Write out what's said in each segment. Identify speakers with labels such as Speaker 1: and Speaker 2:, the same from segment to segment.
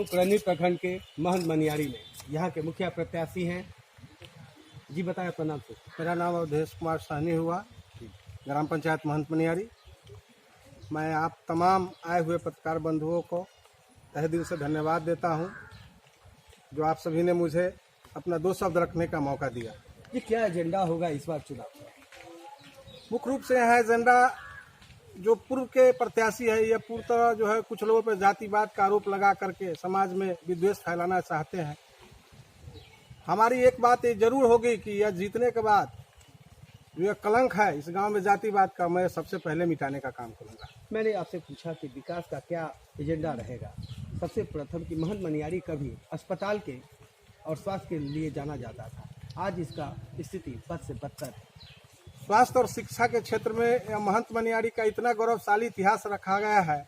Speaker 1: करनी प्रखंड के महंत मनियारी में। यहाँ के मुखिया प्रत्याशी हैं जी, बताएं अपना नाम से।
Speaker 2: मेरा नाम अवधेश कुमार साहनी हुआ, ग्राम पंचायत महंत मनियारी। मैं आप तमाम आए हुए पत्रकार बंधुओं को तहे दिल से धन्यवाद देता हूं, जो आप सभी ने मुझे अपना 2 शब्द रखने का मौका दिया।
Speaker 1: ये क्या एजेंडा होगा इस बार चुनाव का?
Speaker 2: मुख्य रूप से यह एजेंडा जो पूर्व के प्रत्याशी है, यह पूर्ण तरह जो है कुछ लोगों पर जातिवाद का आरोप लगा करके समाज में विद्वेष फैलाना चाहते हैं। हमारी एक बात ये जरूर होगी कि यह जीतने के बाद जो यह कलंक है इस गांव में जातिवाद का, मैं सबसे पहले मिटाने का काम करूंगा।
Speaker 1: मैंने आपसे पूछा कि विकास का क्या एजेंडा रहेगा। सबसे प्रथम कि महंत मनियारी कभी अस्पताल के और स्वास्थ्य के लिए जाना जाता था, आज इसका स्थिति बद से बदतर है।
Speaker 2: स्वास्थ्य और शिक्षा के क्षेत्र में यह महंत मनियारी का इतना गौरवशाली इतिहास रखा गया है,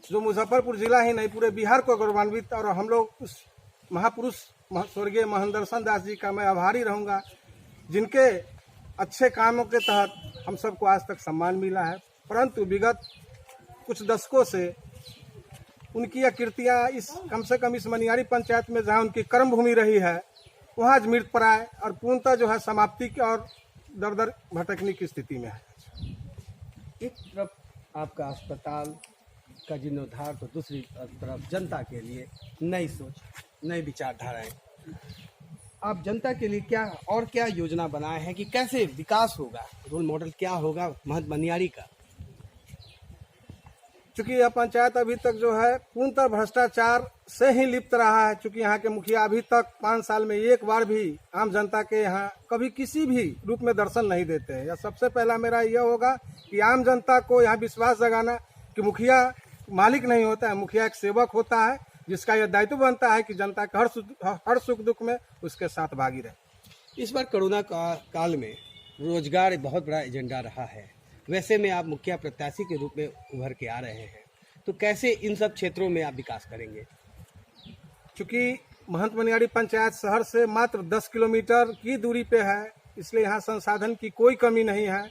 Speaker 2: जो मुजफ्फरपुर जिला ही नहीं पूरे बिहार को गौरवान्वित। और हम लोग उस महापुरुष स्वर्गीय महंत दर्शन दास जी का मैं आभारी रहूंगा, जिनके अच्छे कामों के तहत हम सबको आज तक सम्मान मिला है। परंतु विगत कुछ दशकों से उनकी यह कृतियाँ इस कम से कम इस मनियारी पंचायत में जहाँ उनकी कर्म भूमि रही है, वहाँ आज मृतप्राय और पूर्णतः जो है समाप्ति की और दर दर भटकने की स्थिति में है।
Speaker 1: एक तरफ आपका अस्पताल का जीर्णोद्धार, तो दूसरी तरफ जनता के लिए नई सोच, नई विचारधाराएं। आप जनता के लिए क्या योजना बनाए हैं कि कैसे विकास होगा, रोल मॉडल क्या होगा महंत मनियारी का?
Speaker 2: चूँकि यह पंचायत अभी तक जो है पूर्णतः भ्रष्टाचार से ही लिप्त रहा है। चूँकि यहाँ के मुखिया अभी तक 5 साल में एक बार भी आम जनता के यहाँ कभी किसी भी रूप में दर्शन नहीं देते हैं। या सबसे पहला मेरा यह होगा कि आम जनता को यहाँ विश्वास जगाना कि मुखिया मालिक नहीं होता है, मुखिया एक सेवक होता है, जिसका यह दायित्व बनता है कि जनता के हर सुख दुख में उसके साथ भागी रहे।
Speaker 1: इस बार कोरोना काल में रोजगार बहुत बड़ा एजेंडा रहा है। वैसे में आप मुखिया प्रत्याशी के रूप में उभर के आ रहे हैं, तो कैसे इन सब क्षेत्रों में आप विकास करेंगे?
Speaker 2: चूँकि महंत मनियारी पंचायत शहर से मात्र 10 किलोमीटर की दूरी पे है, इसलिए यहाँ संसाधन की कोई कमी नहीं है।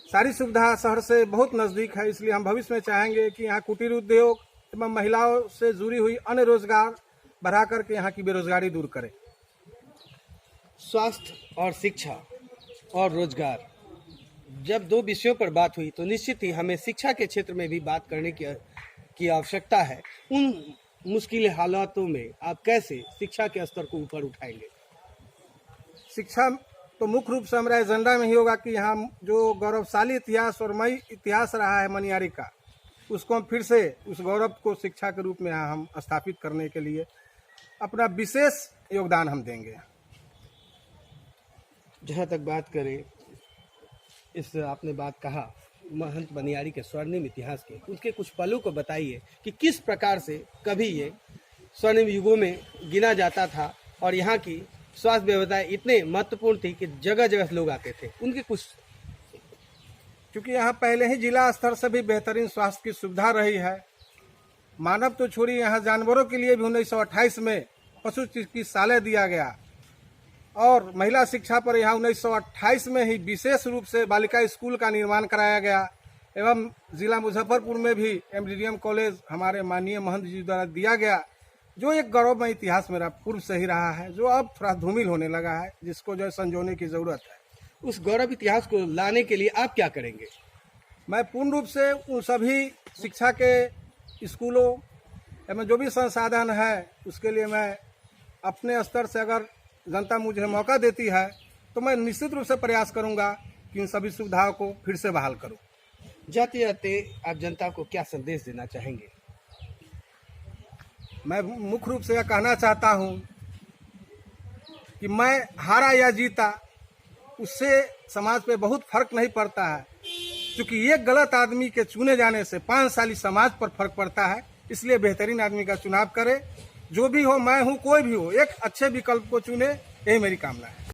Speaker 2: सारी सुविधा शहर से बहुत नज़दीक है। इसलिए हम भविष्य में चाहेंगे कि यहाँ कुटीर उद्योग एवं महिलाओं से जुड़ी हुई अन्य रोजगार बढ़ा करके यहाँ की बेरोजगारी दूर करें।
Speaker 1: स्वास्थ्य और शिक्षा और रोजगार, जब 2 विषयों पर बात हुई तो निश्चित ही हमें शिक्षा के क्षेत्र में भी बात करने की आवश्यकता है। उन मुश्किल हालातों में आप कैसे शिक्षा के स्तर को ऊपर उठाएंगे?
Speaker 2: शिक्षा तो मुख्य रूप से हमारा एजेंडा में ही होगा कि यहाँ जो गौरवशाली इतिहास और मई इतिहास रहा है मनियारी का, उसको हम फिर से उस गौरव को शिक्षा के रूप में यहाँ हम स्थापित करने के लिए अपना विशेष योगदान हम देंगे।
Speaker 1: जहाँ तक बात करें, इस आपने बात कहा महंत मनियारी के स्वर्णिम इतिहास के, उसके कुछ पलों को बताइए कि किस प्रकार से कभी ये स्वर्णिम युगों में गिना जाता था और यहाँ की स्वास्थ्य व्यवस्था इतने महत्वपूर्ण थी कि जगह जगह लोग आते थे। उनके कुछ,
Speaker 2: क्योंकि यहाँ पहले ही जिला स्तर से भी बेहतरीन स्वास्थ्य की सुविधा रही है। मानव तो छोड़िए, यहाँ जानवरों के लिए भी 1928 में पशु चिकित्सालय दिया गया और महिला शिक्षा पर यहाँ 1928 में ही विशेष रूप से बालिका स्कूल का निर्माण कराया गया। एवं जिला मुजफ्फरपुर में भी एमडीडीएम कॉलेज हमारे माननीय महंत जी द्वारा दिया गया, जो एक गौरवमय इतिहास मेरा पूर्व से ही रहा है, जो अब थोड़ा धूमिल होने लगा है, जिसको जो है संजोने की जरूरत है।
Speaker 1: उस गौरव इतिहास को लाने के लिए आप क्या करेंगे?
Speaker 2: मैं पूर्ण रूप से उन सभी शिक्षा के स्कूलों एवं जो भी संसाधन है, उसके लिए मैं अपने स्तर से, अगर जनता मुझे मौका देती है तो मैं निश्चित रूप से प्रयास करूंगा कि इन सभी सुविधाओं को फिर से बहाल करूं।
Speaker 1: जाते जाते आप जनता को क्या संदेश देना चाहेंगे?
Speaker 2: मैं मुख्य रूप से यह कहना चाहता हूं कि मैं हारा या जीता, उससे समाज पे बहुत फर्क नहीं पड़ता है। क्योंकि एक गलत आदमी के चुने जाने से 5 साली समाज पर फर्क पड़ता है। इसलिए बेहतरीन आदमी का चुनाव करें, जो भी हो, मैं हूँ, कोई भी हो, एक अच्छे विकल्प को चुने, यही मेरी कामना है।